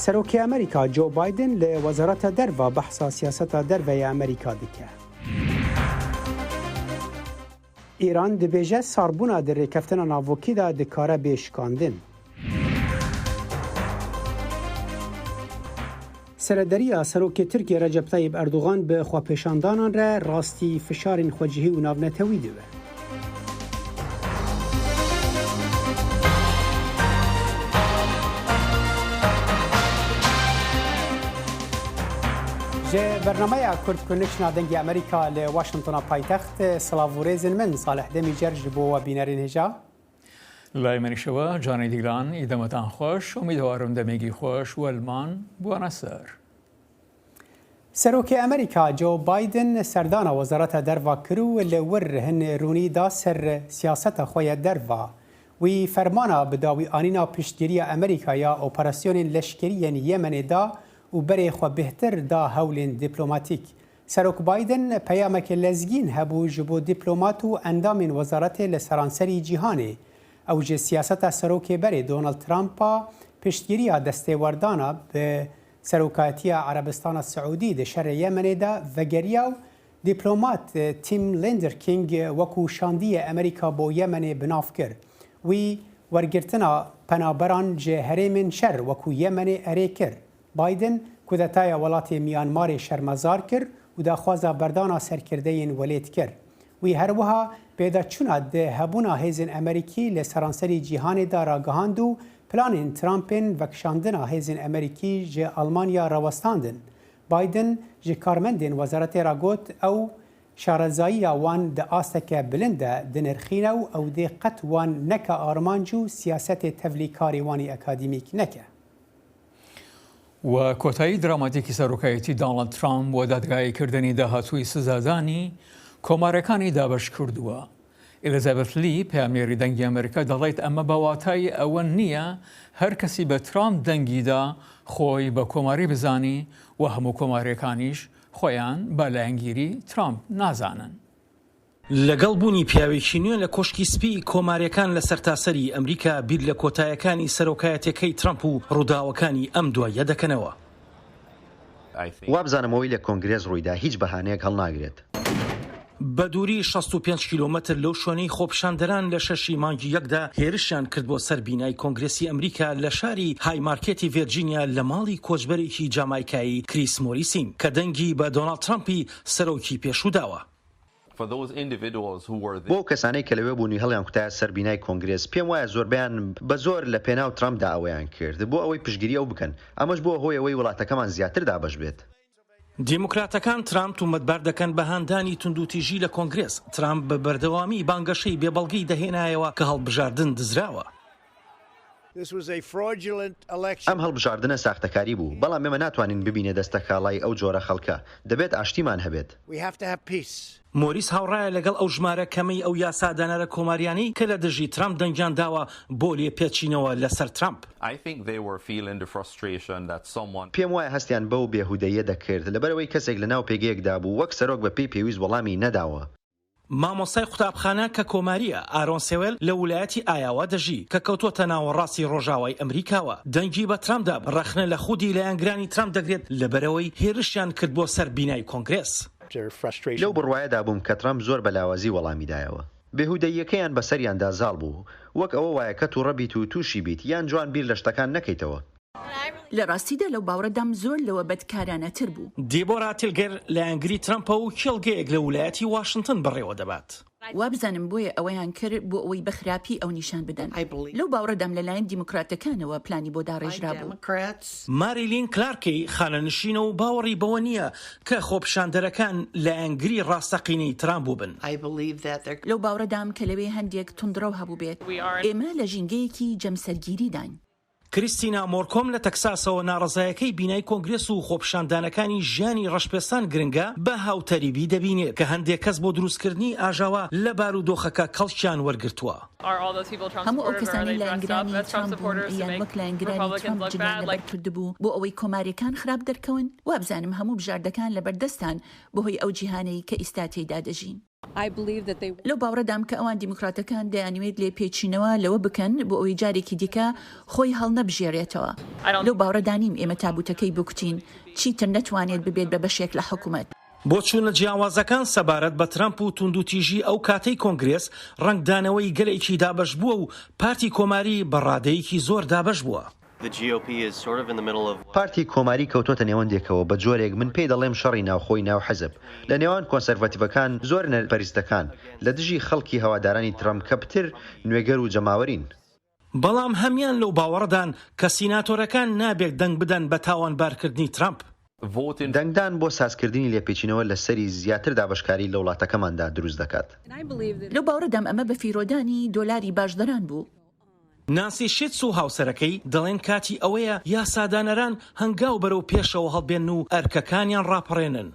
سەرۆکی ئەمریکا جۆ بایدن لە وەزارەتە دەرڤە بەحسا سیاسەتە دەرڤەیە ئەمریکا دکە. ئیران دەبێژە ساربوونا دەرێکەفتنە ناڤۆکیدا دکارە بێشکاندن. سەرەدەریە سەرۆکی تورکیا ڕەجەب تایب ئەردوغان بە خواپێشاندانان رە ڕاستی فشارین خۆجیهی و ناونەتەوی دەوێ. جه برنامه کورد کنکشن دنگی امریکا ل واشنگتن پایتخت سلاوورزن من صالح دمی جرج بو و بینرین هجا لای منی شوا جانی دیلان ایدمتان خوش امیدوارم دمیگی خوش و المان بوانا سر سروک امریکا جو بایدن سردان وزارت دروا کرو لور هن رونی دا سر سیاست خوی دروا وی فرمانا بداوی آنینا پشتگیری امریکا یا اپراسیون لشکری یمن دا و برای خو بهتر دا هولین دیپلماتیک. سروک بایدن پیامک لزگین هبو جبو دیپلمات و اندام وزارت لسرانسری جیهانی او جه سیاست سروک بری دونالد ترامپا پشتگیری دستیوردانا به سروکاتی عربستان السعودی ده شر یمن دا وگریاو دیپلمات تیم لیندر کینگ وکو شاندی امریکا بو یمن بناف کر وی ورگرتنا پنابران جه هرمن شر وکو یمن اری کر. بایدن کودتای ولات میانمار شرمزار کر و داخوازا بردانا سرکردین ولید کر. وی هر وها پیدا چوند ده هبونا هیزن امریکی لسرانسری جیهان دا راگهاندو پلان ترامپن وکشاندنا هیزن امریکی جه آلمانیا روستاندن. بایدن جه کارمندین وزارت راگوت او شارزایی وان ده آستک بلنده دنرخینو او ده قط وان نکا آرمانجو سیاست تفلیکاری وانی اکادیمیک نکه. و کۆتایی دراماتیکی سەرۆکایەتی دۆناڵد ترامپ بۆ دادگایکردنی داهاتووی سزادانی کۆمارەکانی دابش کردووە. ئێلیزابێت لی پەیامێری دەنگی ئەمریکا دەڵێت ئەمە بەواتای ئەوە نییە هەر کەسی بە ترامپ دەنگیدا خۆی بە کۆماری بزانی و هەموو کۆمارەکانیش خۆیان بە لایەنگیری ترامپ نازانن. لەگەڵ بوونی پیاوێکی نوێ لە کۆشکی سپی کۆمارەکان لە سەرتاسەری ئەمریکا بیر لە کۆتایەکانی سەرۆکایەتەکەی ترامپ و ڕووداوەکانی ئەم دوایە دەکەنەوە. وابزانمەوەی لە کۆنگرێز ڕوویدا هیچ بەهانەیەک هەڵناگرێت. بە دووری 65 کیلۆمەتر لەو شوێنەی خۆپشاندەران لە 6 مانگی یەکدا هێرشیان کرد بۆ سەر بینای کۆنگرێسی ئەمریکا لە شاری هایمارکێتی ڤێرجینیا لە ماڵی کۆچبەرێکی جامایکایی کریس مۆریسین کە دەنگی بە دۆناڵد ترامپی سەرۆکی پێشووداوە. بۆ کەسانەی کە لەوێ بوونی هەڵیان کوتایە سەر بینای کۆنگرێس پێم وایە زۆربیان بە زۆر لە پێناو ترامپدا ئەوەیان کرد بۆ ئەوەی پشگیری ئەو بکەن ئەمەش بۆ هۆی ئەوەی وڵاتەکەمان زیاتر دابەش بێت. دیموکراتەکان ترامپ تومەتبار دەکەن بە هاندانی توندوتیژی لە کۆنگرێس. ترامپ بە بەردەوامی بانگەشەی بێبەڵگەی دەهێنایەوە کە هەڵبژاردن دزراوە. ئەم هەڵبژاردنە ساختەکاری بوو بەڵام ئێمە ناتوانین ببینێ دەستە کاڵای ئەو جۆرە خەڵکە دەبێت ئاشتیمان هەبێت. مۆریس هاوڕایە لەگەڵ ئەو ژمارە کەمەی ئەو یاسادانەرە کۆماریانی کە لە دژی ترامپ دەنگیان داوە بۆ لێپێچینەوە لەسەر ترامپ. پێم وایە هەستیان بەو بێهودەیە دەکرد لەبەرەوەی کەسێک لەناو پێگەیەکدا بوو وەک سەرۆک بە پێی پێویست وەڵامی نەداوە. مامۆستای قوتابخانە کە کۆماریە ئارۆن سێوێل لە ویلایەتی ئایاوا دەژی کە کەوتووەتە ناوەڕاستی ڕۆژاوای ئەمریکاوە. دەنگی بە ترامپدا ڕەخنە لە خودی لایەنگرانی ترامپ دەگرێت لەبەرەوەی هێرشیان کرد بۆ سەر بینای کۆنگرێس. لەو بڕوایەدا بووم کە ترامپ زۆر بەلاوازی وەڵامیدایەوە. بێهودەیەکەیان بەسەریاندا زاڵ بوو وەک ئەوە وایە کە تووڕە بیت و تووشی بیت یان جوان بیر لە شتەکان نەکەیتەوە. لە ڕاستیدا لەو باوەڕەدام زۆر لەوە بەدکارانەتر بوو. دیبۆرا تیلگەر لایەنگری ترامپە و کێڵگەیەک لە ویلایەتی واشنگتن بەڕێوە دەبات. وابزانم بۆیە ئەوەیان کرد بۆ ئەوەی بەخراپی ئەو نیشان بدەن. لەو باوەڕەدام لەلایەن دیموکراتەکانەوە پلانی بۆ داڕێژرا بوو. ماریلین کلارکی خانەنشینە و باوەڕی بەوە نییە کە خۆپشاندەرەکان لایەنگری ڕاستەقینەی ترامپ بووبن. لەو باوەڕەدام کە لەوێ هەندێک توندڕەو هەبوو بێت ئێمە لە ژینگەیەکی جەمسەرگیری داین. کریستینا مۆرکۆم لە تەکساسەوە ناڕزایەکەی بینای کۆنگرێس و خۆپشاندانەکانی ژیانی ڕەشپێستان گرنگە بە هاوتەریبی دەبینێت کە هەندێک کەس بۆ دروستکردنی ئاژاوە لە بارودۆخەکە کەڵکیان وەرگرتووە. هەموو ئەو کەسانی لایەنگرانی ترامپ بوون یان وەک لایەنگرانی ترامپ جگەیان لەبەر کردبوو بۆ ئەوەی کۆماریەکان خراپ دەرکەون وابزانم هەموو بژاردەکان لەبەردەستان بەهۆی ئەو جیهانەی کە ئیستا تێیدا دەژین. لەو باوەڕەدام کە ئەوان دیموکراتەکان دەیانوێت لێ پێچینەوە لەوە بکەن بۆ ئەوەی جارێکی دیکە خۆی هەڵنەبژێڕێتەوە. لەو باوەڕەدانیم ئێمە تابوتەکەی بکوتین چیتر نەتوانێت ببێت بە بەشێک لە حکوومەت. بۆ چوونە جیاوازەکان سەبارەت بە ترامپ و توندوتیژی ئەو کاتەی کۆنگرێس ڕنگدانەوەی گەلێکی دابەش بووە و پارتی کۆماری بە ڕادەیەکی زۆر دابەش بووە. پارتی کۆماری کەوتۆتە نێوەندێکەوە بە جۆرێک من پێی دەڵێم شەڕی ناوخۆی ناو حەزب لە نێوان کۆنسەرڤاتیڤەکان زۆر نەرپەرستەکان لە دژی خەڵکی هەوادارانی ترامپ کە پتر نوێگەر و جەماوەرین. بەڵام هەمیان لەو باوەڕدان کە سیناتۆرەکان نابێت دەنگ بدەن بە تاوانبارکردنی ترامپ. دەنگدان بۆ سازکردنی لێپێچینەوە لە سەری زیاتر دابشکاری لە وڵاتەکەماندا دروست دەکات. لەو باوەڕەدام ئەمە بە فیرۆدانی دۆلاری باشدەران بوو. نانسی شێتس و هاوسەرەکەی دەڵێن کاتی ئەوەیە یاسادانەران هەنگاو بەرەو پێشەوە هەڵبێن و ئەرکەکانیان ڕاپەڕێنن.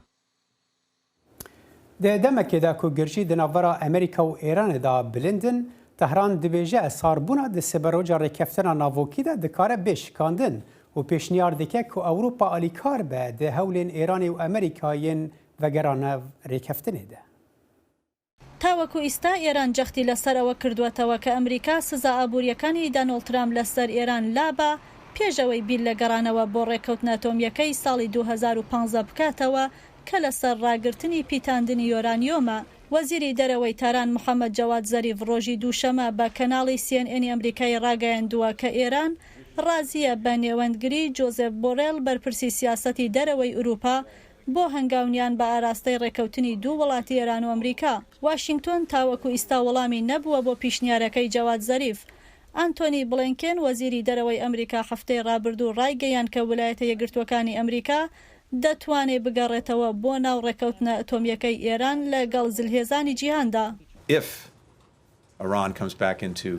دەمەکێدا کو گرژی دناڤەرا ئەمریکا و ئێراندا بلندن تەهران دەبێژە ئەساربوونا دە سەبەرۆجا ڕێکەفتنا ناڤۆکیدا دەکارە بێشکاندن و پێشنیار دەکە کو ئەوروپا ئالیکار بە دە هەولێن ئێرانی و ئەمریکایên vegera ڕێکەفتنێدا. تاوەکو ئیستا ئێران جەختی لەسەرەوە کردوێتەوە کە ئەمریکا سزا ئابوووریەکانی دانۆڵد ترامپ لەسەر ئێران لابە پێشەوەی بیل لە گەڕانەوە بۆ ڕێکەوتنە ئەتۆمیەکەی ساڵی 2015 بکاتەوە کە لەسەر ڕاگررتنی پیتاندنی یۆرانیۆمە. وەزیری دەرەوەی تاران محەممەد جەواد زەریف ڕۆژی دووشەمە بە کەناڵی CNN ئەمریکای ڕاگەیاندووە کە ئێران ڕازیە بە نێوەندگری جۆزێف بۆڕێل بەرپرسی سیاسەتی دەرەوەی ئوروپا بۆ هەنگاونیان بە ئاراستەی ڕێکەوتنی دوو وڵاتی ئێران و ئەمریکا. واشنگتۆن تاوەکو ئیستا وەڵامی نەبووە بۆ پیشنیارەکەی جەواد زەریف. ئانتۆنی بڵینکێن وەزیری دەرەوەی ئەمریکا هەفتەی ڕابردوو ڕایگەیان کە ویلایەتە یەکگرتووەکانی ئەمریکا دەتوانێت بگەڕێتەوە بۆ ناو ڕێکەوتنە ئەتۆمیەکەی ئێران لەگەڵ زلهێزانی جیهاندا.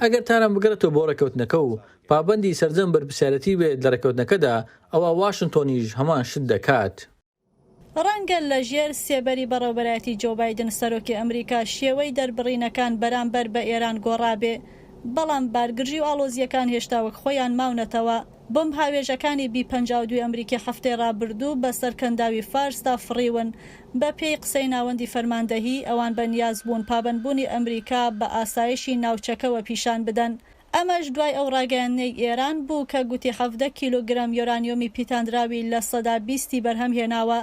ئەگەر تاران بگەڕێتەوە بۆ ڕێکەوتنەکە و پابەندی سەرجەم بەرپرسیارەتی بێت لە ڕێکەوتنەکەدا ئەوە واشنگتۆنیش هەمان شت دەکات. ڕەنگە لە ژێر سێبەری بەڕێوەبەرایەتی جۆ بایدن سەرۆکی ئەمریکا شێوەی دەربڕینەکان بەرامبەر بە ئێران گۆڕابێ، بەڵام بارگرژی و ئاڵۆزیەکان هێشتا وەک خۆیان ماونەتەوە. بۆم هاوێژەکانی B-52 ئەمریکی هەفتەی ڕابردوو بە سەرکەنداوی فارسدا فڕیون. بە پێی قسەی ناوەندی فەرماندەهی ئەوان بەنیاز بوون پابەندبوونی ئەمریکا بە ئاسایشی ناوچەکەوە پیشان بدەن. ئەمەش دوای ئەو ڕاگەیانەی ئێران بوو کە گوتی 17 کیلۆگرام یۆرانیۆمی پیتاندراوی لە سەدا 20 بەرهەم هێناوە.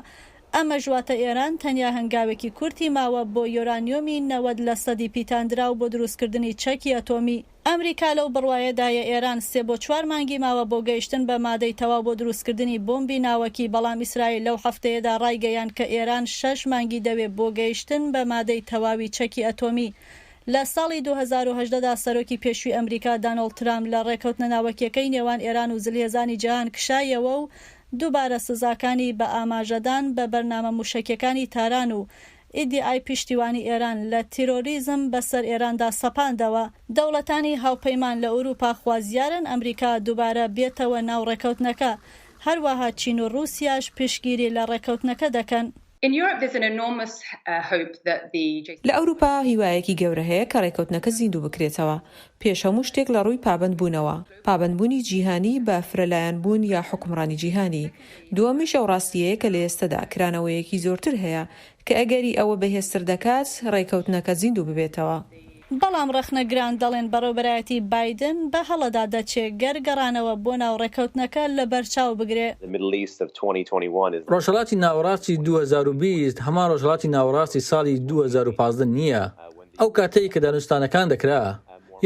ئەمە ژواتە ئێران تەنیا هەنگاوێکی کورتی ماوە بۆ یۆرانیۆمی 90% پیتاندراو بۆ دروستکردنی چەکی ئەتۆمی. ئەمریکا لەو بڕوایەدایە ئێران 3 بۆ 4 مانگی ماوە بۆ گەیشتن بە مادەی تەواو بۆ دروستکردنی بۆمبی ناوەکی، بەڵام ئیسرائیل لەو هەفتەیەدا ڕایگەیان کە ئێران 6 مانگی دەوێت بۆ گەیشتن بە مادەی تەواوی چەکی ئەتۆمی. لە ساڵی 2018دا سەرۆکی پێشووی ئەمریکا دانۆڵد ترامپ لە ڕێکەوتنە ناوەکیەکەی نێوان ئێران و زلهێزانی جیهان کشایەوە و دووبارە سزاکانی بە ئاماژەدان بە بەرنامە موشکیەکانی تاران و ئیدیای پشتیوانی ئێران لە تیرۆریزم بەسەر ئێراندا سەپاندەوە. دەوڵەتانی هاوپەیمان لە ئەوروپا خوازیارن ئەمریکا دووبارە بێتەوە ناو ڕێکەوتنەکە. هەروەها چین و رووسیاش پشگیری لە ڕێکەوتنەکە دەکەن. لە ئەوروپا هیوایەکی گەورە هەیە کە ڕێکەوتنەکە زیندوو بکرێتەوە پێش هەموو شتێک لە ڕووی پابەندبوونەوە، پابەندبوونی جیهانی بە فرەلایەنبوون یا حکومڕانی جیهانی. دووەمیش ئەو ڕاستیەیە کە لە ئێستادا کرانەوەیەکی زۆرتر هەیە کە ئەگەری ئەوە بەهێزتر دەکات ڕێکەوتنەکە زیندوو ببێتەوە. بەڵام ڕەخنەگران دەڵێن بەڕێوەبەرایەتی بایدن بە هەڵەدا دەچێت گەرگەڕانەوە بۆ ناو ڕێکەوتنەکە لە بەرچاو بگرێ. ڕۆژهەڵاتی ناوەڕاستی 2020 هەمان ڕۆژهەڵاتی ناوەڕاستی ساڵی 2015 نییە. ئەو کاتەی کە دانوستانەکان دەکرا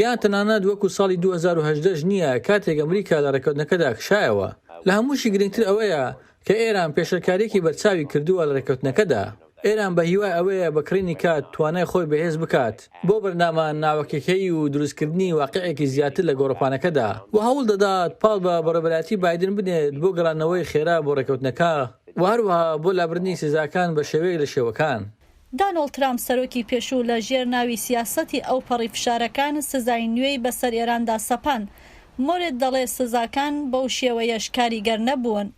یان تەنانەت وەکو ساڵی 2018 نییە کاتێک ئەمریکا لە ڕێکەوتنەکەدا کشایەوە. لە هەمووشی گرنگتر ئەوەیە کە ئێران پێشەکارێکی بەرچاوی کردووە لە ڕێکەوتنەکەدا. ئێران بە هیوای ئەوەیە بەکڕینی کات توانای خۆی بەهێز بکات بۆ بەرنامە ناوەکیەکەی و دروستکردنی واقعێکی زیاتر لە گۆڕەپانەکەدا و هەوڵ دەدات پاڵ بە بەڕێوەبەرایەتی بایدن بنێت بۆ گەڕانەوەی خێرا بۆ ڕێکەوتنەکە و هەروەها بۆ لابردنی سزاکان بە شێوەیەک لە شێوەکان. دانۆڵد ترامپ سەرۆکی پێشوو لە ژێر ناوی سیاسەتی ئەو پەڕی فشارەکان سزای نوێی بەسەر ئێراندا سەپان. مۆرێت دەڵێ سزاکان بەو شێوەیەش کاریگەر نەبوون.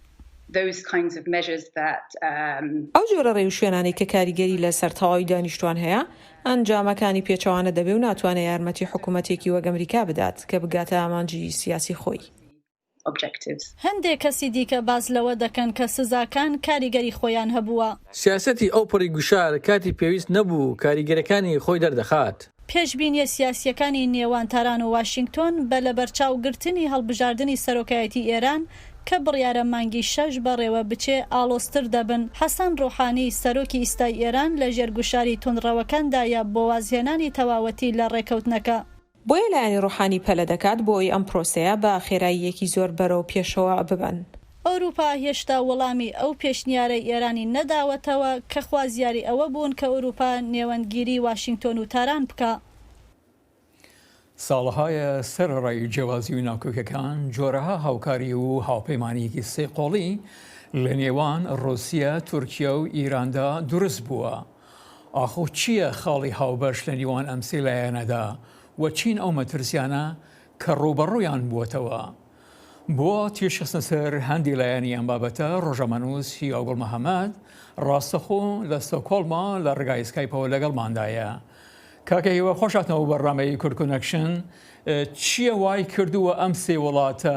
ئەو جۆرە ڕێوشوێنانی کە کاریگەری لە سەرتاوای دانیشتوان هەیە ئەنجامەکانی پێچەوانە دەبێ و ناتوانێت یارمەتی حکوومەتێکی وەک ئەمریکا بدات کە بگاتە ئامانجی سیاسی خۆی. هەندێک کەسی دیکە باز لەوە دەکەن کە سزاکان کاریگەری خۆیان هەبووە. سیاسەتی ئەو پڕی گوشار کاتی پێویست نەبوو کاریگەرەکانی خۆی دەردەخات. پێشبینیە سیاسیەکانی نێوان تاران و واشنگتۆن بە لە بەرچاوگرتنی هەڵبژاردننی سەرۆکایەتی ئێران کە بڕیارە مانگی 6 بەڕێوە بچێ ئالۆستر دەبن. حەسەن ڕۆحانی سەرۆکی ئیستای ئێران لە ژێرگوشاری تونڕەوەکاندایە بۆ وازهێنانی تەواوەتی لە ڕێکەوتنەکە. بۆیە لایەنی ڕۆحانی پەلە دەکات بۆی ئەم پرۆسەیە بە خێراییەکی زۆر بەرەو پێشەوە ببن. ئەوروپا هێشتا وەڵامی ئەو پێشنیارەی ئێرانی نەداوەتەوە کە خوازیاری ئەوە بوون کە ئەوروپا نێوەندگیری واشنگتۆن و تاران بکە. ساڵهایە سەرڕای جیاوازی و ناوکۆکەکان جۆرەها هاوکاری و هاوپەیمانیەکی سێقۆڵی لە نێوان ڕۆسیە، تورکیا و ئیراندا دروست بووە. ئاخۆ چییە خاڵی هاوبەش لە نیوان ئەم سێ لایەنەدا و چین ئەو مەترسیانە کە ڕوبەڕوویان بووەتەوە؟ بۆ تێشخستنە سەر هەندی لایەنی ئەم بابەتە ڕۆژەمەنووس هیاگوڵ مەحەممەد ڕاستەخۆ لە ستۆکۆڵما لە ڕێگای سکایپەوە لەگەڵماندایە. کاکە هیوە خۆشاتنەوە بەڕامەی کورد کۆنەکشن، چییە وای کردووە ئەم سێ وڵاتە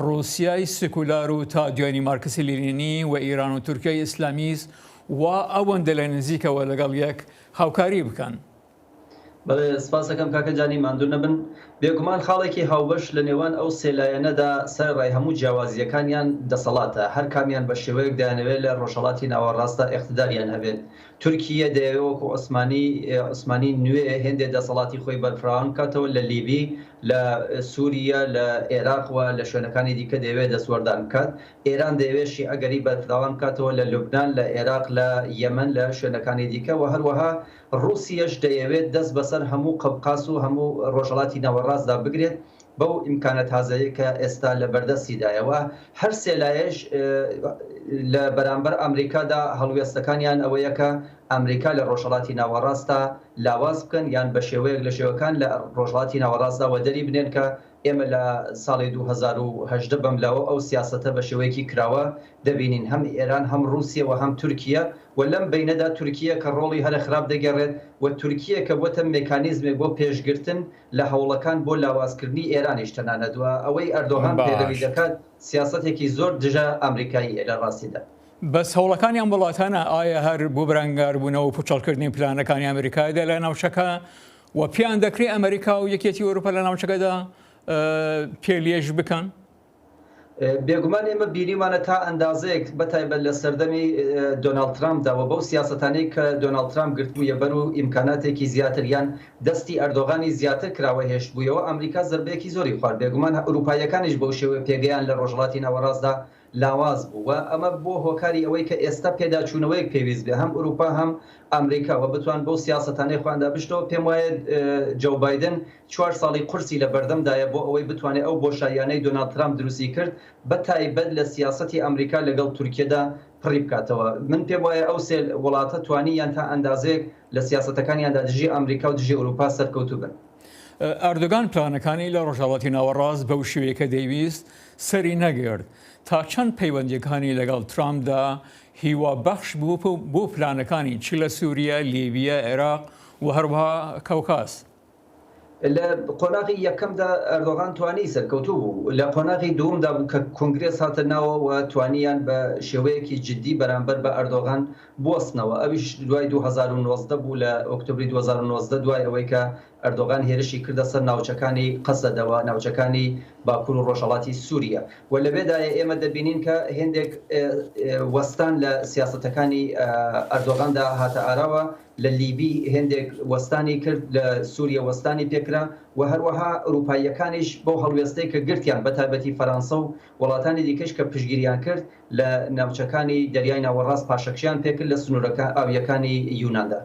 ڕوسیای سکولار و تا دوێنی مارکسی لێنینی و ئیران و تورکیای ئیسلامیست و ئەوەندە لە نزیکەوە لەگەڵ یەک هاوکاری بکەن؟ بەڵێ سپاسەکەم کاکە جانی ماندوو نەبن. بێگومان خاڵێکی هاوبەش لە نێوان ئەو سێلایەنەدا سەرڕای هەموو جیاوازیەکانیان دەسەڵاتە، هەر کامیان بە شێوەیەک دەیانەوێت لە ڕۆژهەڵاتی ناوەڕاستە ئیقتیداریان هەبێت. تورکیە دەیەوێت وەکو عوسمانی نوێ هێندێک دەسەڵاتی خۆی بەرفراوان بکاتەوە لە لیبی، لە سووریا، لە عێراق و لە شوێنەکانی دیکە دەیەوێت دەسوەردان بکات. ئێران دەیەوێت شیعەگەری بەرفراوان بکاتەوە لە لوبنان، لە عێراق، لە یەمەن، لە شوێنەکانی دیکە و هەروەها ڕوسیەش دەیەوێت دەست بەسەر هەموو قەوقاس و هەموو ڕۆژهەڵاتی ناوەڕاستدا بگرێت بەو ئیمکانە تازەیە کە ئێستا لە بەردەستیدایەوە. هەر سێلایەش لە بەرامبەر ئەمریکادا هەڵوێستەکانیان ئەوەیە کە ئەمریکا لە ڕۆژهەڵاتی ناوەڕاستە لاواز بکەن یان بە شێوەیەک لە شێوەکان لە ڕۆژهەڵاتی ناوەڕاستدا وەدەری بنێن کە ئێمە لە ساڵی 2018 بەملاوە ئەو سیاسەتە بە شێوەیەکی کراوە دەبینین، هەم ئێران هەم رووسیا و هەم تورکیە، و لەم بینەدا تورکیە کە ڕۆڵی هەرە خراپ دەگەڕێت و تورکیە کە بۆتە مێکانیزمێک بۆ پێشگرتن لە هەوڵەکان بۆ لاوازکردنی ئێرانیش تەنانەتوە ئەوەی ئەردۆغان پێدەوی دەکات سیاسەتێکی زۆر دژە ئەمریکایی لە ڕاستیدا. بەس هەوڵەکانی ئەم وڵاتانە ئایا هەر بۆ بەرەنگاربوونەوە و پوچەڵکردنی پلانەکانی ئەمریکایدا لە ناوچەکە و پیان دەکرێت ئەمریکا و یەکێتی ئەوروپا لە ناوچەکەدا پێلێژ بکەن؟ بێگومان ئێمە بیریمانە تا ئەندازەیەک بەتایبەت لە سەردەمی دۆناڵد ترامپداوە بەو سیاسەتانەی کە دۆناڵد ترامپ گرتبوویە بەر و ئیمکاناتێکی زیاتر یان دەستی ئەردۆغانی زیاتر کراوە هێشت بوویەوە ئەمریکا زەربەیەکی زۆری خوارد. بێگومان ئەوروپایەکانیش بەو شێوەیە پێگەیان لە ڕۆژهەڵاتی ناوەڕاستدا لاواز بوو و ئەمە بۆ هۆکاری ئەوەی کە ئێستا پێداچوونەوەیەک پێویست بێ هەم ئەوروپا هەم ئەمریکا و بتوان بەو سیاسەتانەی خواندا بشتەوە. پێم وایە جو بایدن 4 ساڵی قورسی لە بەردەمدایە بۆ ئەوەی بتوانێت ئەو بۆشاییانەی دۆناڵد ترامپ دروستی کرد بەتایبەت لە سیاسەتی ئەمریکا لەگەڵ تورکیەدا پڕی بکاتەوە. من پێم وایە ئەو سێ وڵاتە توانییان تا ئەندازەیەک لە سیاسەتەکانیاندا دژی ئەمریکا و دژی ئەوروپا سەرکەوتوو بن. ئەردۆغان پلانەکانی لە ڕۆژهەڵاتی ناوەڕاست بەو شێوەیەکە دەیویست سەری نەگرت تا چەند پەیوەندیەکانی لەگەڵ ترامپدا هیوا بەخش بوو بۆ پلانەکانی چ لە سووریا، لیبیا، عێراق و هەروەها کەوکاس. لە قۆناغی یەکەمدا ئەردۆغان توانی سەرکەوتوو بوو، لە قۆناغی دووەمدا بوو کە کۆنگرێس هاتە ناوە و توانیان بە شێوەیەکی جددی بەرامبەر بە ئەردۆغان بوەستنەوە. ئەویش دوای 2019 بوو لە ئۆکتۆبری 2019 دوای ئەوەی کە ئەردۆغان هێرشی کردە سەر ناوچەکانی قەسەدەوە، ناوچەکانی باکوور و ڕۆژهەڵاتی سووریا و لەبێدایە ئێمە دەبینین کە هێندێک وەستان لە سیاسەتەکانی ئەردۆغاندا هاتە ئاراوە. لە لیبی هێندێک وەستانی کرد، لە سووریا وەستانی پێکرا و هەروەها ئەوروپاییەکانیش بۆ هەڵوێستەی کە گرتیان بەتایبەتی فەرانسە و وڵاتانی دیکەش کە پشگیریان کرد لە ناوچەکانی دەریای ناوەڕاست پاشەکشیان پێکرد لە سنوورەکە ئاویەکانی یوناندا.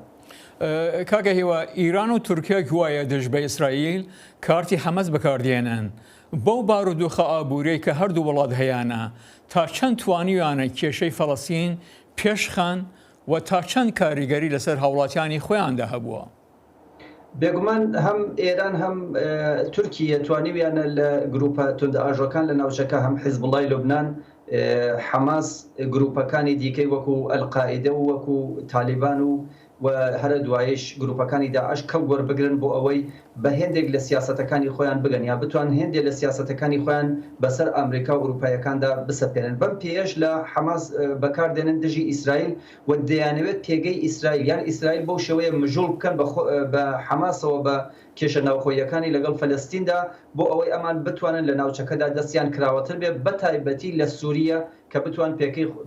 کاکە هیوا ئیران و تورکیا گوایە دژ بە ئیسرائیل کارتی حەمەس بەکاردێنن بەو بارودۆخە ئابوورەی کە هەردوو وڵات هەیەە تا چەند توانیوانە کێشەی فەڵەستین پێشخان و تا چەند کاریگەری لەسەر هاوڵاتیانی خۆیاندا هەبووە. بێگومان هەم ئێران هەم تورکیە توانیویانە لە گروپە توندە ئاژۆکان لە ناوچەکە هەم حیزبوڵای لوبنان، حەماس، گروپەکانی دیکەی وەکو ئەلقائیدە و وەکو تالیبان و هەرە دوایش گروپەکانی داعش کەو وەربگرن بۆ ئەوەی بە هێندێک لە سیاسەتەکانی خۆیان بگەن یا بتوان هێندێک لە سیاسەتەکانی خۆیان بەسەر ئەمریکا و ئوروپایەکاندا بسەپێنن. بەم پێش لە حەماس بەکاردێنن دژی ئیسرائیل و دەیانەوێت پێگەی ئیسرائیل یان ئیسرائیل بەو شێوەیە مژوڵ بکەن بە حەماسەوە بە کێشە ناوخۆیەکانی لەگەڵ فەلەستیندا بۆ ئەوەی ئەمان بتوانن لە ناوچەکەدا دەستیان کراوەتر بێ بە تایبەتی لە سووریە کە بتوان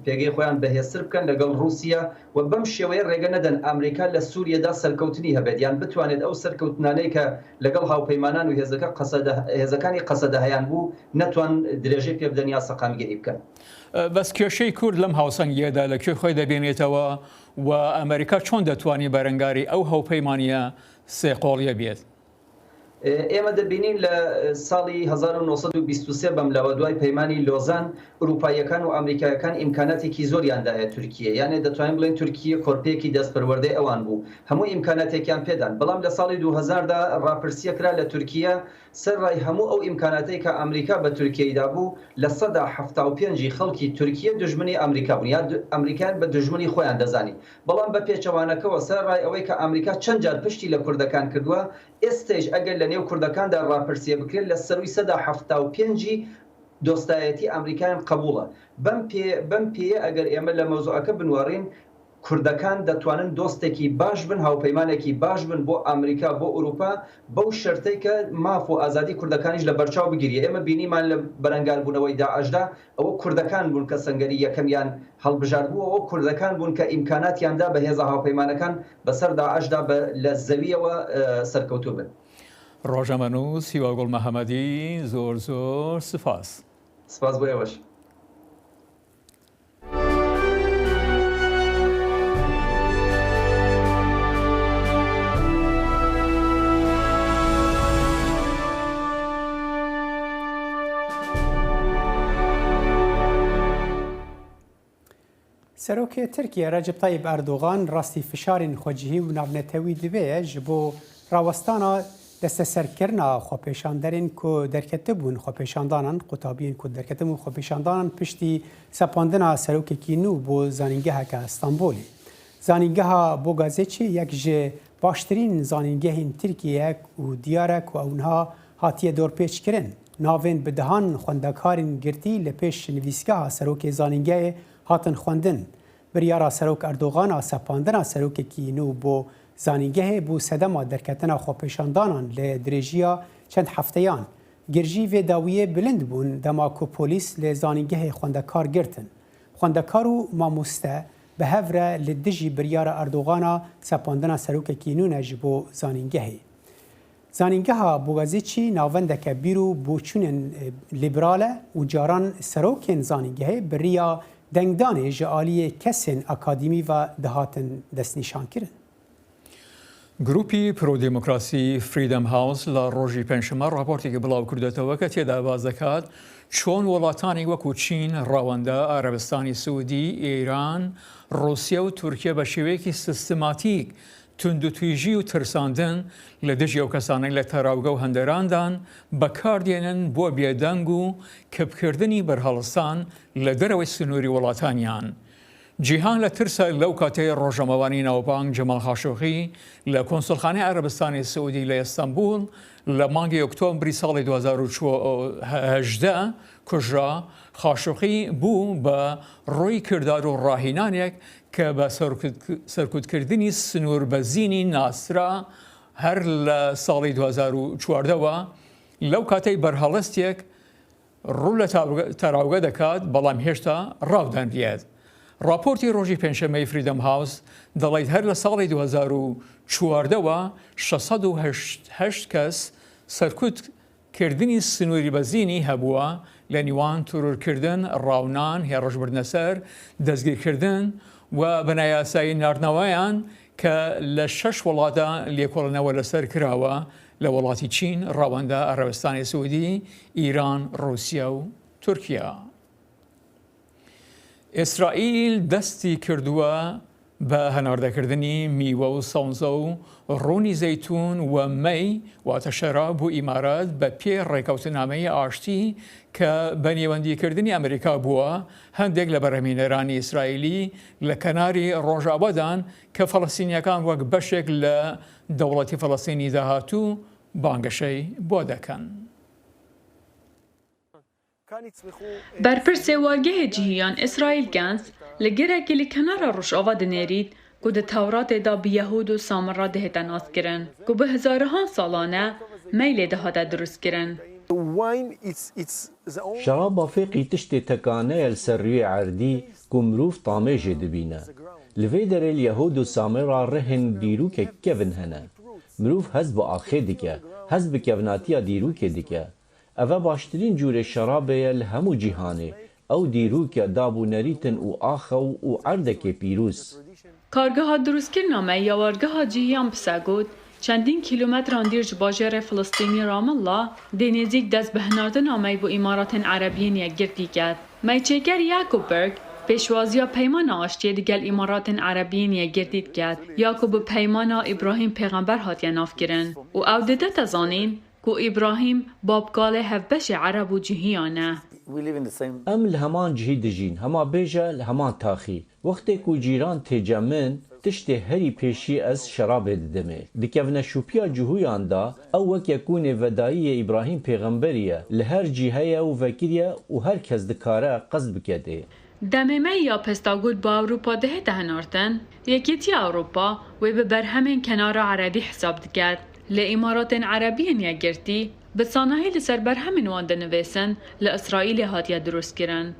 پێگەی خۆیان بەهێزتر بکەن لەگەڵ رووسیا و بەم شێوەیە ڕێگە نەدەن ئەمریکا لە سووریەدا سەرکەوتنی هەبێت یان بتوانێت ئەو سەرکەوتنانەی کە لەگەڵ هاوپەیمانان و هێزەکانی قەسەدە هەیان بوو نەتوان درێژەی پێ بدەن یا سەقامگیری بکەن. بەس کێشەی کورد لەم هاوسەنگیەدا لەکوێ خۆی دەبێنێتەوە و ئەمریکا چۆن دەتوانێت بەرەنگاری ئەو هاوپەیمانیە سێقۆڵیە بێت؟ ئێمە دەبینین لە ساڵی 1923 بەملاوە دوای پەیمانی لۆزان ئوروپایەکان و ئەمریکایەکان ئیمکاناتێکی زۆریانداهەیە تورکیە یانێ دەتوانین بڵێن تورکیە کۆرپێکی دەستپەروەردەی ئەوان بوو هەموو ئیمکاناتێکیان پێدان بەڵام لە ساڵی 2000دا ڕاپرسیە کرا لە تورکیە سەرڕای هەموو ئەو ئیمکاناتەی کە ئەمریکا بە تورکیەیدا بوو لە 175 خەڵکی تورکیە دژمنی ئەمریکا بوون یا ئەمریکان بە دژمنی خۆیان دەزانی بەڵام بە پێچەوانەکەەوە سەرڕای ئەوەی کە ئەمریکا چەند جار پشتی لە کوردەکان کردووە ئێستش ئەگەر لە نێو کوردەکاندا ڕاپرسیە بکرێت لە سەروی 175 دۆستایەتی ئەمریکایان قبوڵە بەم پێ ئەگەر ئێمە لە مەوزوعەکە بنوارین کوردەکان دەتوانن دۆستێکی باش بن هاوپەیمانێکی باش بن بۆ ئەمریکا بۆ ئوروپا بەو شەرتەی کە ماف و ئازادی کوردەکانیش لە بەرچاو بگیری ئێمە بینیمان لە بەرەنگاربوونەوەی داعشدا ئەوە کوردەکان بوون کە سەنگەری یەکەمیان هەڵبژار بوو ئەوە کوردەکان بوون کە ئیمکاناتیاندا بە هێزە هاوپەیمانەکان بەسەر داعشدا لە زەویەوە سەرکەوتوو بن. ڕۆژەمەنووس هیواگوڵ مەحەمەدی زۆر زۆر سپاس. سپاس بۆ ئێوەش. سەرۆکی ترکیە ڕەجەب تایب ئەردۆغان ڕاستی فشارین خۆجیهی و ناونەتەوی دەبێت ji بۆ ڕاوەستانە دەستەسەرکردنا خۆپێشاندەرین کو دەرکەتە بوون خۆپێشاندانان قوتابیین کو دەرکەتە بوون خۆپێشاندانان پشتی سەپاندنا سەرۆکێکی نو بۆ زانینگەهەکە ئەستانبولی. زانینگەها بۆ گازێکی یەک ji باشترین زانینگەهین ترکیەیەک و دیارەک و ئەوها هاتیە دۆرپێچکردن. ناوێن بدەهان خوێندەکارین گرتی لە پێش نویسگەها سەرۆکێ زانینگەیە هاتن خوێندن. بریارا سەرۆک ئەردۆغانە سەپاندنا سەرۆکێکی نو بۆ زانینگەهێ بوو سەدەما دەرکەتنا خۆپێشاندانان لە درێژیە چەند هەفتەیان. گرژی vێداویە بلند بوون دەما کو پۆلیس لە زانینگەهێ خوێندەکار گرتن. خوێندەکار و مامۆستە بە هەورە لە دژی بریارە ئەردۆغانە سەپاندنا سەرۆکێکی نونە ji بۆ زانینگەهێ. زانینگەها بۆگازێکی ناوەندەکە بیر و بۆچوونên لیبرالە و جاران سەرۆکên زانینگەهێ biriya dengdanê ji aliyê kesên akadîmî ve dihatin destnîşankirin. گروپی پرۆدیموکراسی فریدەم هاوس لە ڕۆژی پێنجشەمە راپۆرتێکی بڵاو کردێتەوە کە تێدا باز دەکات چۆن وڵاتانی وەکو چین، ڕەوەندە، عەرەبستانی سوودی، ئێران، ڕووسیا و تورکیا بە شێوەیەکی سیستماتیک توندوتویژی و ترساندن لە دژی ئەو کەسانەی لە تەراوگە و هەندەراندان بەکاردێنن بۆ بێدەنگ و کەپکردنی بەرهەڵستان لە دەرەوەی سنووری وڵاتانیان. جیهان لە ترسە لەو کاتەی ڕۆژەمەوانی ناوبانگ جەمال خاشۆخی لە کۆنسڵخانەی عەرەبستانی سعودی لە ئەستەمبول لە مانگی ئۆکتۆبری ساڵی 2018 کوژرا. خاشۆخی بوو بە ڕۆی کردار و ڕاهینانێک کە بە سەرکوتکردنی سنوور بەزینی ناسرا هەر لە ساڵی 2014ەوە لەو کاتەی بەرهەڵستێک ڕوو لە تەراوگە دەکات بەڵام هێشتا ڕاودانرێت. راپۆرتی ڕۆژی پێنجشەمەی فریدەم هاوس دەڵێت هەر لە ساڵی 2014ەوە 608 کەس سەرکوتکردنی سنووری بەزینی هەبووە لە نیوان تورورکردن، ڕاونان، هێڕەشبردنە سەر، دەستگیرکردن و بەنایاسایی ناردنەوەیان کە لە 6 وڵاتە لێکۆڵەنەوە لەسەر کراوە لە وڵاتی چین، ڕەوەندە، عەرەبستانی سوودی، ئیران، ڕووسیا و تورکیا. ئیسرائیل دەستی کردووە بە هەناردەکردنی میوە و سەوزە و ڕوونی زەیتون و مەی واتە شەراب و ئیمارەت بە پێ ڕێکەوتنامەی ئاشتی کە بە نێوەندیکردنی ئەمریکا بووە هەندێک لە بەرهەمهێنەرانی ئیسرائیلی لە کەناری ڕۆژاوادان کە فەڵەستینیەکان وەک بەشێک لە دەوڵەتی فەڵەستینی داهاتوو بانگەشەی بۆ دەکەن. بەرپرسێ وەرگەهێ جیهیان ئیسرائیل گەنس لە گەرێکی لە کەنارە ڕۆژئاوا دەنێریت کو di Tewratê da bi Yehûd û Samira dihête naskirin ku bi hezarihan salan e meylê dihate durustkirin. Şeraba fêqî tiştê tekane li ser rûyê erdî ku mirov tamê jê dibîne. Li vê derê Yehûd û Samira rihên dîrûkek kevin hene. Mirov hez bi axê dike, hez bi kevnatiya dîrûkê dike. Ev e baştirîn cûrê şerabê ye li hemû cîhanê. Ew dîrûke dabûnerîtin û axew û erdekê pîrûz. Kargeha durustkirina me ya wargeha cîhiyan Pisegod çendîn kîlometran dîr ji bajarê Filistînî Ramallah dê nêzik dest bi hinardina me bû Îmaratên Erebiyên Yekgirtî ket. Meyçêker Yacob Berg pêşwaziya peymana aştiyê digel Îmaratên Erebiyên Yekgirtî diket ya ku bi peymana İbrahîm pêxember hatiye navkirin û ew dide te zanîn ku İbrahîm babgalê hevbeşê Ereb û cîhiyan e. Em li heman cihî dijîn, hema bêje li heman taxî. Wextê ku cîran têce min, tiştê herî pêşî ez şerabê didimê. Dikevne şûpiya cihûyan da, ew weke ku nêvedayiyê İbrahîm pêxemberî ye, li her cîheye û vekiriye û her kes dikare qesd bikete. Demê me ya Pestagod bi Ewropa dihête hinartin, Yekîtiya Ewropa wê bi berhemên kenara Erebî hesab diket. Li Îmaratên Erebiyên Yekgirtî bi sanahî li ser berhemên wan de nivêsin li İsraîlê hatiye durustkirin.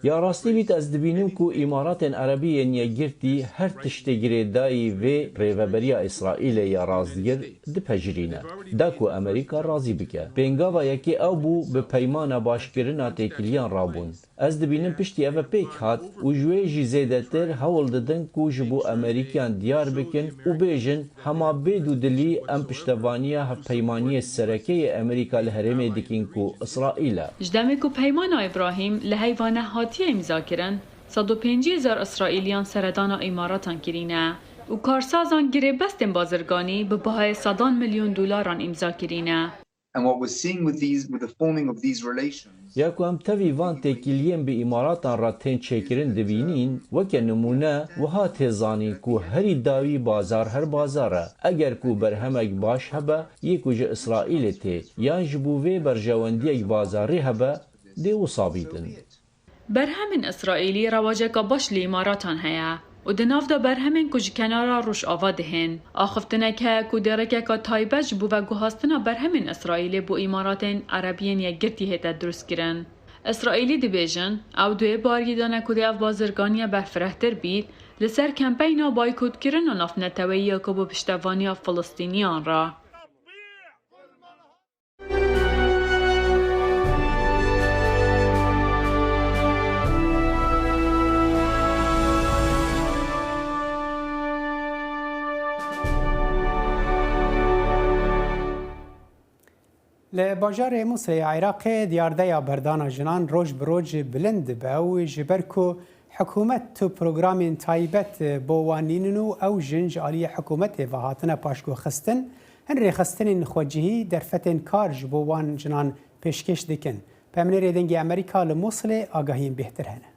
Ya rastî vît ez dibînim ku Îmaratên Erebiyên Yekgirtî her tiştê girêdayî vê rêveberiya İsraîlê ya razdigir dipejirîne. Da ku Amerîka razî bike. Pêngava yekê ew bû bi peymana başkirina têkiliyan rabûn. Ez dibînim piştî ev pêk hat û ji wê jî zêdetir hewl didin ku ji bo Amerîkan diyar bikin û bêjin hema bêdûdilî em piştevaniya hevpeymaniyê serekeyê Amerîka li herêmê dikin ku İsraîl e. Ji demê ku peymana İbrahîm li heyvane hatiye imzakirin, 150,000 İsraîliyan seredana îmaratan kirîne û karsazan girêbestên bazirganî bi bihayê $100 milyon imzakirîne. Ya ku em tevî van têkiliyên bi îmaratan ra tên çêkirin dibînîn, weke nimûne wiha tê zanîn ku herî dawî bazar her bazar e. Eger ku berhemek baş hebe, yê ku ji İsraîlê tê yan ji bo vê berjewendiyek bazarî hebe, dê wisa bîtin. Berhemên İsraîlî rewaceka baş li îmaratan heye û di nav da berhemên ku ji kenara Rojava dihên. Axiftinek heye ku derekeka taybet ji bo veguhastina berhemên İsraîlê bû Îmaratên Erebiyên Yekgirtî hête durustkirin. İsraîlî dibêjin ew duê barî dane ku dê ev bazirganiya berfirehtir bît li ser kempeyna boykûtkirina navneteweyî ku bi piştevaniya Filistîniyan ra. Li bajarê Misrê Iraqê diyardeya berdana jinan roj bi roj bilind dibe û ji ber ku hikûmet tu programên taybet bo wan nînin û ew jin ji aliyê hikûmetê ve hatine paşguxistin, hin rêxistinên xwecihî derfetên kar ji bo wan jinan pêşkêş dikin. Pemnêrê dengê Amerîka li Mosulê agahiyên bêhtir hene.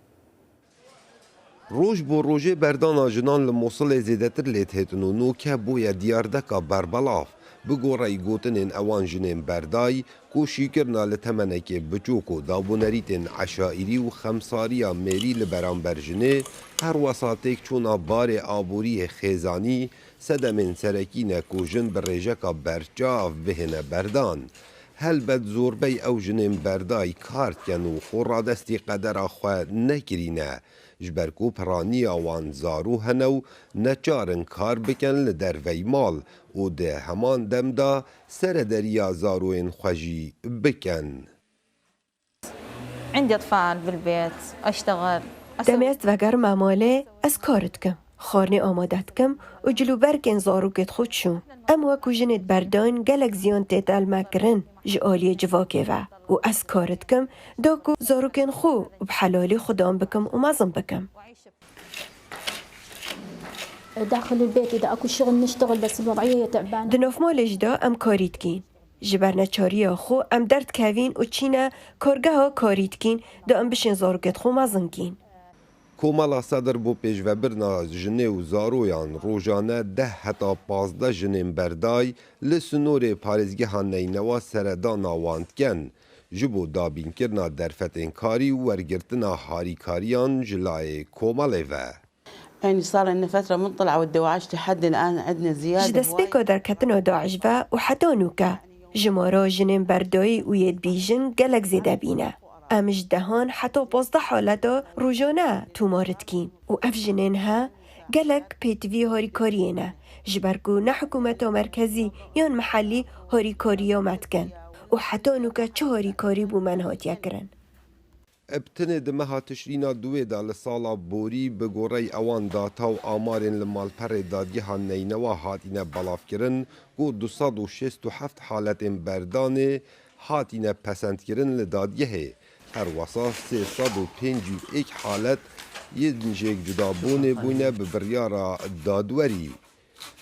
Roj bo rojê berdana jinan li Mosulê zêdetir lêtêtin û nûke bûye diyardeka berbelav. Bi gorayî gotinên ewan jinên berdayî, koşîkirina li temenekê biçûk û dabûnerîtên eşaîrî û xemsariya mêrî li beramber jinê, her wesatêk çûna barê aboriyê xêzanî, sedemên serekî ne ku jin bi rêjeka berçav bihêne berdan. Helbet zorbey ew jinên berdayî kar dikin û xweradestî qedera xwe nekirîne. Ji ber ku piraniya wan zarû hene û neçarin kar bikin li derveyî mal û di heman demda serederiya zarûyên xwe jî bikin. Demê ez vegerim malê, ez kar dikim. Xarnê amade dikim û cilûbergên zarokê xwe çûm. Em wekû jinê berdan gelek ziyan tê telmekirin ji aliyê civakê ve û ez kar dikim da ku zarokên xwe bi helalî xudan bikim û mezin bikim. Di navmalê jî da em karî dikin. Ji ber neçariya xwe em derdikevîn û çîne kargeha karî dikin da em bişên zarokê xwe mezin kîn. کۆمەڵا سەدر بۆ پێشڤەبرنا ژنێ و زارویان ڕۆژانە 10 هەتا 15 ژنên بەردای li snorê parêzgeha neynewa seredana wan dikin ji bo dabînkirina derfetên karî û wergirtina harîkariyan ji layê komelê ve. يعني صار لنا فترة منطلعة والدواعش لحد الآن عندنا زيادة. جدسبيكو دركتنو داعش و وحتى نوكا جمارا جنين برداي ويد بيجن قلق زيدا بينا امش دهان حتى بازده حالتا روجانا تومارتكين و اف جنينها قلق بيتوي هاريكارينا جبركو نه حكومتا مركزي يان محلي هاريكاريا متكن و حتى نوكا چه هاريكاري بو من هاتيا کرن. ابتنê di meha tişrîna duê de li sala borî bi gorey ewan data û amarên li malperê dadgeha neynewa hatîne belavkirin got 267 haletên berdanê hatîne pesendkirin li dadgehê. Her wesa 351 halet yên jêk cudabûnê bûne bi biryara dadwerî.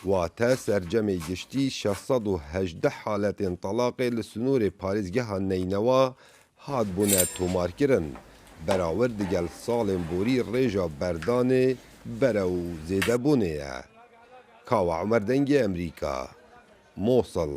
Wate sercemê giştî 618 haletên talaqê li snorê parêzgeha neynewa hat bûne tomarkirin. Berawer digel salên borî rêja berdanê bere û zêdebûnê ye. Kawa Emer Dengê Emerîka, Mosul.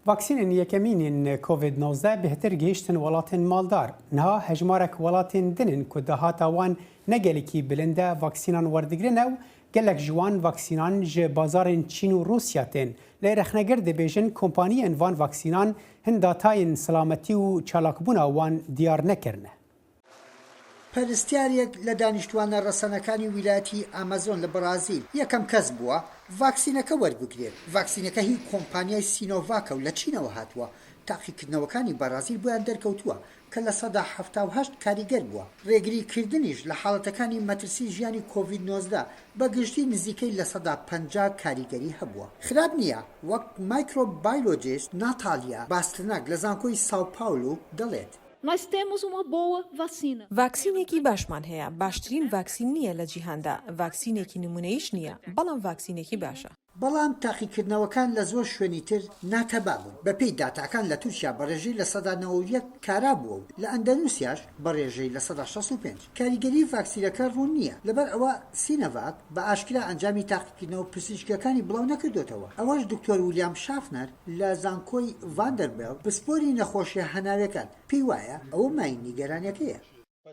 Vaksînên yekemînên COVID-19 bêhtir gihîştin welatên maldar. Niha hejmarek welatên din ku dahata wan ne gelekî bilind e vaksînan werdigirin ew gelek ji wan vaksînan ji bazarên Çîn û Rûsya tên. Lê rexnegir dibêjin kompaniyên van vaksînan hin datayên selametî û çalakbûna wan diyar nekirine. پەرستیارێک لە دانیشتوانە ڕەسەنەکانی ویلایەتی ئامازۆن لە بەرازیل یەکەم کەس بووە ڤاکسینەکە وەربگرێت. ڤاکسینەکە هی کۆمپانیای سینۆڤاکە و لە چینەوە هاتووە. تاقیکردنەوەکانی بەرازیل بۆیان دەرکەوتووە کە لە 178 کاریگەر بووە. ڕێگریکردنیش لە حاڵەتەکانی مەترسی ژیانی کۆڤید-19 بەگشتی نزیکەی لە 150 کاریگەری هەبووە. خراپ نییە وەک مایکرۆبایۆلۆجیست ناتالیا باستناک لە زانکۆی ساو پاولو دەڵێت. Nós temos uma boa vacina. ڤاکسینێکی باشمان هەیە. باشترین ڤاکسین نییە لە جیهاندا. ڤاکسینێکی نمونەیش نییە، بەڵام ڤاکسینێکی باشە. بەڵام تاقیکردنەوەکان لە زۆر شوێنی تر ناتەبابوون. بەپێی داتاکان لە تورکیا بەڕێژەی لە 191 کارا بووە و لە ئەندەنوسیاش بەڕێژەی لە 165. کاریگەری ڤاکسینەکە ڕوون نییە. لەبەر ئەوە سینەڤاک بە ئاشکرا ئەنجامی تاقیکردنەوە پزیشکەکانی بڵاو نەکردوێتەوە. ئەوەش دکتۆر ویلیام شافنەر لە زانکۆی ڤاندەربێڵ پسپۆری نەخۆشیە هەناوەکان پێی وایە ئەوە مای نیگەرانیەکەیە.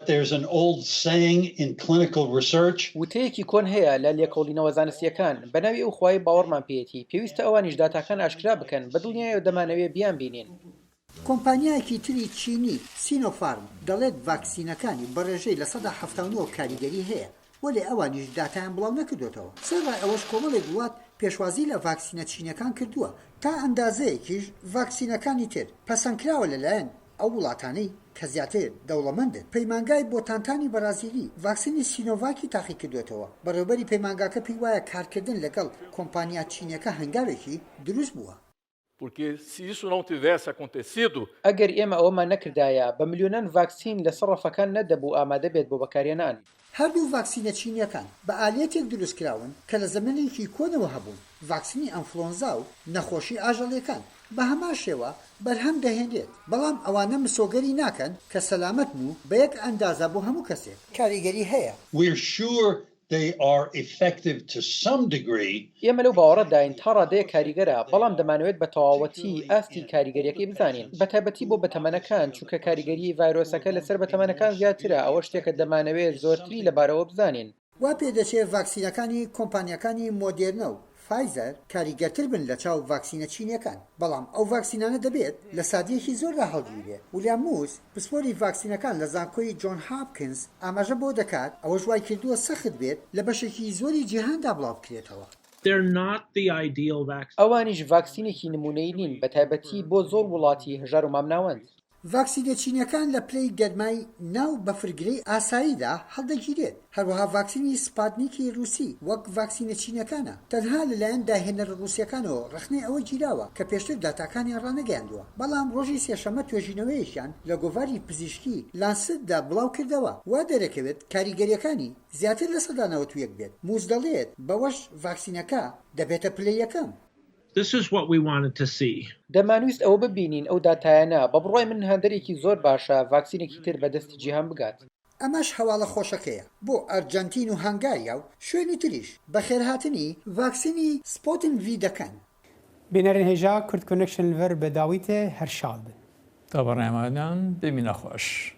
There's an old saying in clinical research. وتەیەکی کۆن هەیە لە لێکۆڵینەوە زانستیەکان بەناوی ئەو خوای باوەڕمان پێێتی پێویستە ئەوانیش داتاکان ئاشکرا بکەن بە دڵنیایە دەمانەوێت بیان بینین. کۆمپانیایەکی تری چینی سینۆفارم دەڵێت ڤاکسینەکانی بەڕێژەی لە 179 کاریگەری هەیە وەلێ ئەوانیش داتایان بڵاو نەکردوێتەوە. سەرڕای ئەوەش کۆمەڵێک وڵات پێشوازی لە ڤاکسینە چینەکان کردووە تا ئەندازەیەکیش ڤاکسینەکانی تر پەسەندکراوە لەلایەن ئەو وڵاتانەی کە زیاتر دەوڵەمەندن. پەیمانگای بۆتانتانی بەرازیلی ڤاکسینی سینۆڤاکی تاقی کردوێتەوە. بەڕێوەبەری پەیمانگاکە پێی وایە کارکردن لەگەڵ کۆمپانیا چینیەکە هەنگاوێکی دروست بووە. Porque se isso não tivesse acontecido, ئەگەر ئێمە ئەوەمان نەکردایە بە ملیۆنان ڤاکسین لە سەرڕەفەکان نەدەبوو ئامادە بێت بۆ بەکارهێنان. هەردوو ڤاکسینە چینیەکان بە ئالێتێک دروستکراون کە لە زەمانێکی کۆنەوە هەبوون. ڤاکسینی ئەنفلۆنزا و نەخۆشی ئاژەڵیەکان بە هەمان شێوە بەرهەم دەهێنرێت. بەڵام ئەوانە مسۆگەری ناکەن کە سەلامەتن و بە یەک ئەندازە بۆ هەموو کەسێک کاریگەری هەیە. We're sure they are effective to some degree. ئێمە لەو باوەڕەداین تا ڕادەیە کاریگەرە بەڵام دەمانەوێت بە تەواوەتی ئاستی کاریگەریەکەی بزانین بەتایبەتی بۆ بەتەمەنەکان چونکە کاریگەری ڤایرۆسەکە لەسەر بەتەمەنەکان زیاترە. ئەوە شتێکە دەمانەوێت زۆرتری لەبارەوە بزانین. وا پێدەچێت ڤاکسینەکانی کۆمپانیەکانی مۆدێرنە و فایزەر کاریگەرتر بن لە چاو ڤاکسینە چینیەکان. بەڵام ئەو ڤاکسینانە دەبێت لە سادیەکی زۆر لە هەڵگیرێت. ویلیام موس پسپۆری ڤاکسینەکان لە زانکۆی جۆن هاپکینز ئاماژە بۆ دەکات ئەوە ژوای کردووە سەخت بێت لە بەشێکی زۆری جیهاندا بڵاو بکرێتەوە. ئەوانیش ڤاکسینێکی نمونەی نین بەتایبەتی بۆ زۆر وڵاتی هەژار و مامناوەند. ڤاکسینە چینیەکان لە پلەی گەرمای ناو بەفرگرەی ئاساییدا هەڵدەگیرێت. هەروەها ڤاکسینی سپاتنیکی رووسی وەک ڤاکسینە چینیەکانە تەنها لەلایەن داهێنەر ڕووسیەکانەوە ڕخنەی ئەوە گیراوە کە پێشتر داتاکانی ڕانەگەیاندووە. بەڵام ڕۆژی سێشەممە توێژینەوەیەکیان لە گۆڤاری پزیشکی لانسددا بڵاو کردەوە وا دەرەکەوێت کاریگەریەکانی زیاتر لە 191 بێت. موز دەڵێت بەوەش ڤاکسینەکە دەبێتە پلەی یەکەم. This is what we wanted to see. دەمانویست ئەوە ببینین ئەو داتایانە بە بڕای من هەندێکی زۆر باشە ڤاکسینێکی تر بەدەستی جیهان بگات. ئەمەش هەواڵە خۆشەکەیە بۆ ئەرجەنتین و هەنگاریا و شوێنی تریش بەخێرهاتنی ڤاکسینی سپۆتن ڤی دەکەن. بینەرین هێژا کورد کۆنێکشن لەڤەر بەداویتێ هەرشاد تا بەڕێمادان ببینە خۆش.